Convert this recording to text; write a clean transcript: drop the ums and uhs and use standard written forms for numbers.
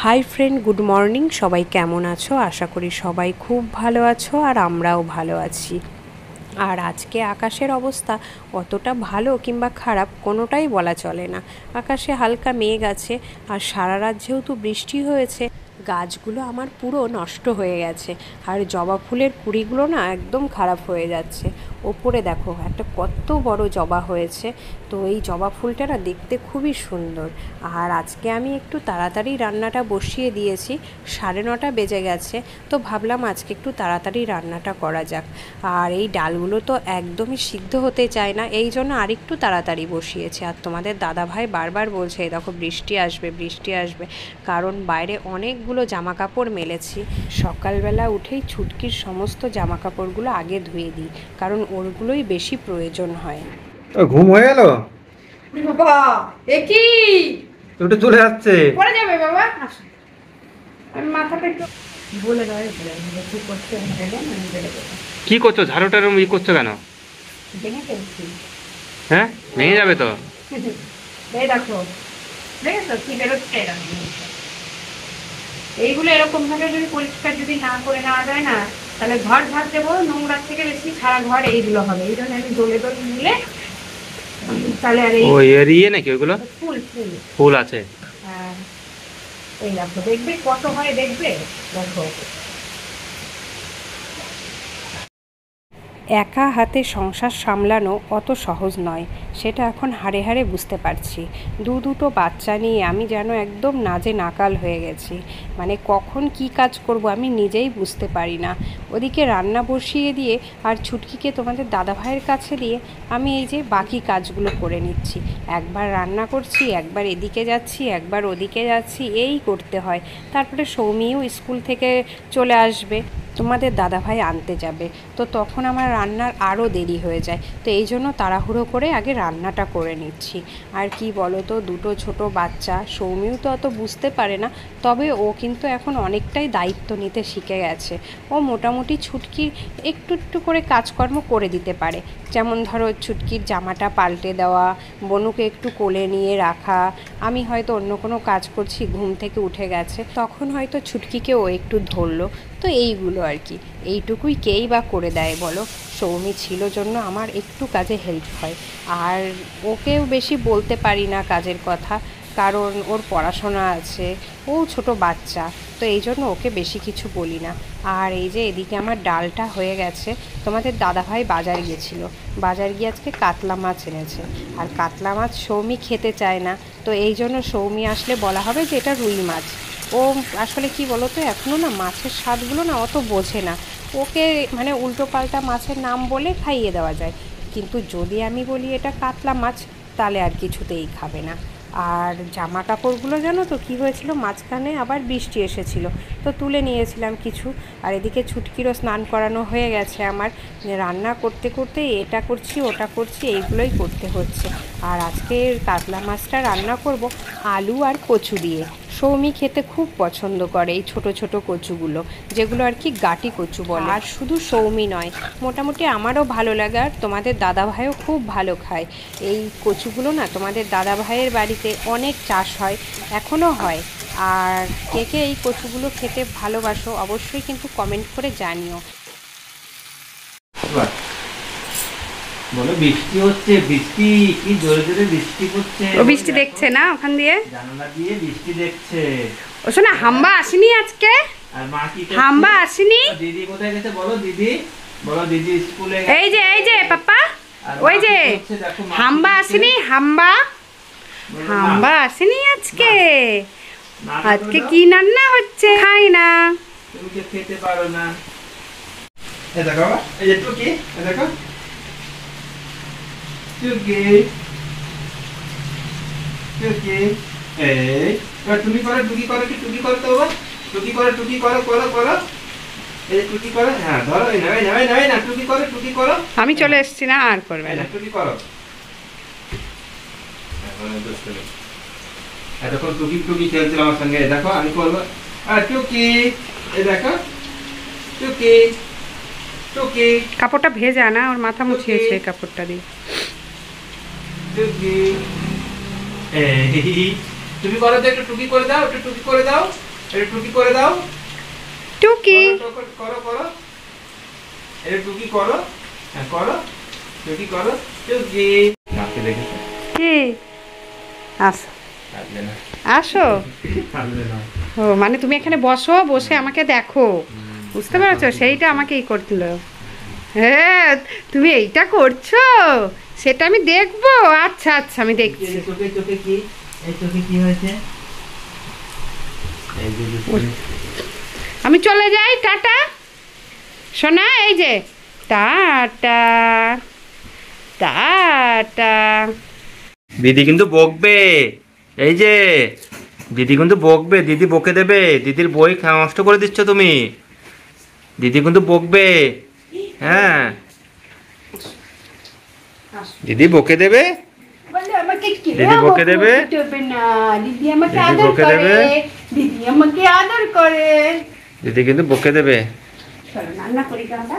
Hi friend, good morning. সবাই কেমন আছো? আশা করি সবাই খুব ভালো আছো, আর আমরাও ভালো আছি। আর আজকে আকাশের অবস্থা অতটা ভালো কিংবা খারাপ কোনোটাই বলা চলে না। আকাশে হালকা মেঘ আছে, আর সারা রাত যেহেতু বৃষ্টি হয়েছে, গাছগুলো আমার পুরো নষ্ট হয়ে গেছে। আর জবা ফুলের কুঁড়িগুলো না একদম খারাপ হয়ে যাচ্ছে। ওপরে দেখো একটা কত বড় জবা হয়েছে। তো এই জবা ফুলটা না দেখতে খুবই সুন্দর। আর আজকে আমি একটু তাড়াতাড়ি রান্নাটা বসিয়ে দিয়েছি, 9:30 বেজে গেছে। তো ভাবলাম আজকে একটু তাড়াতাড়ি রান্নাটা করা যাক। আর এই ডালগুলো তো একদমই সিদ্ধ হতে চায় না, এই জন্য আরেকটু তাড়াতাড়ি বসিয়েছি। আর তোমাদের দাদাভাই বারবার বলছে এই দেখো বৃষ্টি আসবে বৃষ্টি আসবে, কারণ বাইরে অনেকগুলো জামা কাপড় মেলেছি। সকালবেলা উঠেই ছুটকির সমস্ত জামা কাপড়গুলো আগে ধুয়ে দিই, কারণ ওরগুলোই বেশি প্রয়োজন হয়। ঘুম হয়ে গেল বাবা, এ কি দুটো চলে যাচ্ছে পড়ে যাবে বাবা। আসো, আমি মাথাটা একটু বলে দেওয়াই বলে কি করতে হবে না বলে দেবো। কি করছো? ঝাড়ুটার ই করছো কেন? ভেঙে ফেলছি। হ্যাঁ, ভেঙে যাবে তো। এই দেখো, দেখেছো কি বেরোচ্ছে? এইগুলো এরকম ভাবে যদি পরিষ্কার যদি না করে নেওয়া যায় না, তাহলে ঘর ঝাড় দেবো, নোংরার থেকে বেশি সারা ঘর এইগুলো হবে। এই জন্য আমি দোলে দোলে নিলে তাহলে আর এই ওই ইয়ে নাকি ওইগুলো ফুল ফুল ফুল আছে। হ্যাঁ, এই দেখো, দেখবে কত হয়, দেখবে দেখো। একা হাতে সংসার সামলানো অত সহজ নয়, সেটা এখন হাড়ে হাড়ে বুঝতে পারছি। দুটো বাচ্চা নিয়ে আমি যেন একদম নাজে নাকাল হয়ে গেছি। মানে কখন কি কাজ করব আমি নিজেই বুঝতে পারি না। ওদিকে রান্না বসিয়ে দিয়ে আর ছুটকিকে তোমাদের দাদাভাইয়ের কাছে দিয়ে আমি এই যে বাকি কাজগুলো করে নিচ্ছি। একবার রান্না করছি, একবার এদিকে যাচ্ছি, একবার ওদিকে যাচ্ছি, এই করতে হয়। তারপরে সৌমিও স্কুল থেকে চলে আসবে, তোমাদের দাদাভাই আনতে যাবে, তো তখন আমার রান্নার আরও দেরি হয়ে যায়। তো এই জন্য তাড়াহুড়ো করে আগে রান্নাটা করে নিচ্ছি। আর কি বলো তো, দুটো ছোট বাচ্চা, সৌমিও তো অত বুঝতে পারে না, তবে ও কিন্তু এখন অনেকটাই দায়িত্ব নিতে শিখে গেছে। ও মোটামুটি ছুটকির একটু একটু করে কাজকর্ম করে দিতে পারে। যেমন ধরো ছুটকির জামাটা পাল্টে দেওয়া, বনুকে একটু কোলে নিয়ে রাখা। আমি হয়তো অন্য কোনো কাজ করছি, ঘুম থেকে উঠে গেছে, তখন হয়তো ছুটকিকে ও একটু ধরলো। তো এইগুলো আর কি, এইটুকুই কেই বা করে দেয় বলো। সৌমি ছিল জন্য আমার একটু কাজে হেল্প হয়। আর ওকেও বেশি বলতে পারি না কাজের কথা, কারণ ওর পড়াশোনা আছে, ও ছোট বাচ্চা, তো এই জন্য ওকে বেশি কিছু বলি না। আর এই যে এদিকে আমার ডালটা হয়ে গেছে। তোমাদের দাদাভাই বাজার গিয়েছিল, বাজার গিয়ে আজকে কাতলা মাছ এনেছে। আর কাতলা মাছ সৌমি খেতে চায় না, তো এই জন্য সৌমি আসলে বলা হবে যে এটা রুই মাছ। ও আসলে কি বলো তো, এখনও না মাছের স্বাদগুলো না অত বোঝে না। ওকে মানে উল্টো পাল্টা মাছের নাম বলে খাইয়ে দেওয়া যায়, কিন্তু যদি আমি বলি এটা কাতলা মাছ, তাহলে আর কিছুতেই খাবে না। আর জামা কাপড়গুলো জানো তো কী হয়েছিল, মাঝখানে আবার বৃষ্টি এসেছিল, তো তুলে নিয়েছিলাম কিছু। আর এদিকে ছুটকিরও স্নান করানো হয়ে গেছে আমার। রান্না করতে করতে এটা করছি ওটা করছি, এইগুলোই করতে হচ্ছে। আর আজকে কাতলা মাছটা রান্না করব আলু আর কচু দিয়ে। সৌমি খেতে খুব পছন্দ করে এই ছোট ছোট কচুগুলো, যেগুলো আর কি গাটি কচু বলে। আর শুধু সৌমি নয়, মোটামুটি আমারও ভালো লাগে, আর তোমাদের দাদাভাইও খুব ভালো খায় এই কচুগুলো না। তোমাদের দাদাভাইয়ের বাড়িতে অনেক চাষ হয়, এখনও হয়। আর কে কে এই কচুগুলো খেতে ভালোবাসো অবশ্যই কিন্তু কমেন্ট করে জানিও। বলো, বৃষ্টি হচ্ছে, বৃষ্টি কি জোরে জোরে বৃষ্টি পড়ছে। ও বৃষ্টি দেখছে না ওখান দিয়ে, জানালা দিয়ে বৃষ্টি দেখছে। ও শোনা হাম্বা আসেনি আজকে, আর মা কি করছে? হাম্বা আসেনি। দিদি কোথায় গেছে বলো? দিদি বলো, দিদি স্কুলে এই যে পাপা, ওই যে হাম্বা আসেনি, হাম্বা হাম্বা আসেনি আজকে। আজকে কি রান্না হচ্ছে? খাই না, তুমি তো খেতে পারো না। এই দেখো বাবা, এই যে টুকি, এই দেখো টুকি, টুকি। এই এবার টুকি করে, টুকি করে, কি টুকি করতে হবে? টুকি করে, টুকি করো করো করো। এই যে টুকি করো, হ্যাঁ ধরো, এই নাও নাও নাও না, টুকি করো, টুকি করো। আমি চলে এসেছি না, আর করবে না। টুকি করো। এতক্ষণ টুকি টুকি খেলছিল আমার সঙ্গে, দেখো আমি করবো। আর টুকি, এই দেখো টুকি, টুকি, কাপড়টা ভেজা না, ওর মাথা মুছিয়েছে এই কাপড়টা দিয়ে। টুকি। এই টুকি করো তো, একটু টুকি করে দাও, একটু টুকি করে দাও। একটু টুকি করে দাও। টুকি করো করো করো, একটু টুকি করো। হ্যাঁ করো, টুকি করো, টুকি। মাকে দেখেছো? কি আসো কাঁদলে না, আসো। কাঁদলে না। ও মানে তুমি এখানে বসো, বসে আমাকে দেখো, বুঝতে পেরেছো? সেইটা আমাকে করছিল। হ্যাঁ তুমি এইটা করছো, সেটা আমি দেখবো। আচ্ছা আচ্ছা আমি দেখছি। এই চোখে চোখে কি, এই চোখে কি হয়েছে? এই যে আমি চলে যাই, টাটা সোনা। এই যে টাটা টাটা। দিদি কিন্তু বকবে, এই যে দিদি কিন্তু বকবে, দিদি বকে দেবে, দিদির বই নষ্ট করে দিচ্ছ তুমি, দিদি কিন্তু বকবে। হ্যাঁ দিদি বকে দেবে, বলে আমাকে দিদি বকে দেবে, দেবে না, দিদি আমাকে দিদি আদর বকে করে, দেবে। দিদি আমাকে আদর করে। দিদি কিন্তু বকে দেবে। চলো রান্না করি দাদা।